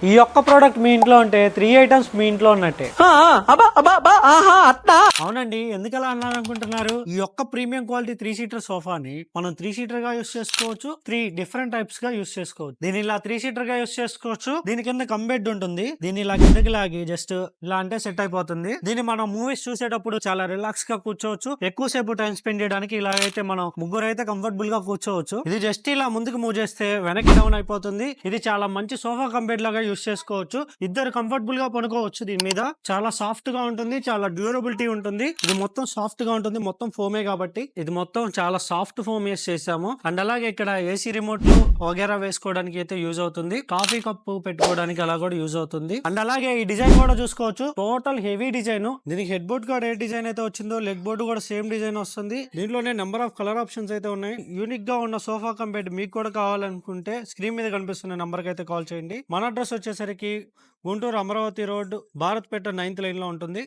ఈ ఒక్క ప్రోడక్ట్ మీ ఇంట్లో ఉంటే 3 ఐటమ్స్ మీ ఇంట్లో ఉన్నట్టే. అవునండి, ఎందుకలా అన్నారనుకుంటున్నారు? ఈ ఒక్క ప్రీమియం క్వాలిటీ 3 సీటర్ సోఫాని మనం 3 సీటర్ గా యూస్ చేసుకోవచ్చు, 3 డిఫరెంట్ టైప్స్ గా యూస్ చేసుకోవచ్చు. దీన్ని ఇలా 3 సీటర్ గా యూస్ చేసుకోవచ్చు. దీని కింద కంబెడ్ ఉంటుంది. దీన్ని ఇలా కిందకి లాగి జస్ట్ ఇలా అంటే సెట్ అయిపోతుంది. దీన్ని మనం మూవీస్ చూసేటప్పుడు చాలా రిలాక్స్ గా కూర్చోవచ్చు. ఎక్కువసేపు టైం స్పెండ్ చేయడానికి ఇలా అయితే మనం ముగ్గురు అయితే కంఫర్టబుల్ గా కూర్చోవచ్చు. ఇది జస్ట్ ఇలా ముందుకు మూవ్ చేస్తే వెనక్కి డౌన్ అయిపోతుంది. ఇది చాలా మంచి సోఫా కంబెడ్ లాగా యూస్ చేసుకోవచ్చు. ఇద్దరు కంఫర్టబుల్ గా పడుకోవచ్చు. దీని మీద చాలా సాఫ్ట్ గా ఉంటుంది, చాలా డ్యూరబిలిటీ ఉంటుంది. ఇది మొత్తం సాఫ్ట్ గా ఉంటుంది, మొత్తం ఫోమే కాబట్టి ఇది మొత్తం చాలా సాఫ్ట్ ఫోమ్ యూస్ చేసాము. అండ్ అలాగే ఇక్కడ ఏసీ రిమోట్లు వగేరా వేసుకోవడానికి అయితే యూజ్ అవుతుంది. కాఫీ కప్పు పెట్టుకోవడానికి అలా కూడా యూజ్ అవుతుంది. అండ్ అలాగే ఈ డిజైన్ కూడా చూసుకోవచ్చు, టోటల్ హెవీ డిజైన్. దీనికి హెడ్ బోర్డ్ కూడా ఏ డిజైన్ అయితే వచ్చిందో లెగ్ బోర్డ్ కూడా సేమ్ డిజైన్ వస్తుంది. దీంట్లోనే నెంబర్ ఆఫ్ కలర్ ఆప్షన్స్ అయితే ఉన్నాయి. యూనిక్ గా ఉన్న సోఫా కంబెడ్ మీకు కూడా కావాలనుకుంటే స్క్రీన్ మీద కనిపిస్తున్న నంబర్ కి అయితే కాల్ చేయండి. మన అడ్రస్ వచ్చేసరికి గుంటూరు అమరావతి రోడ్, భారత్ పేట 9th లైన్ లో ఉంటుంది.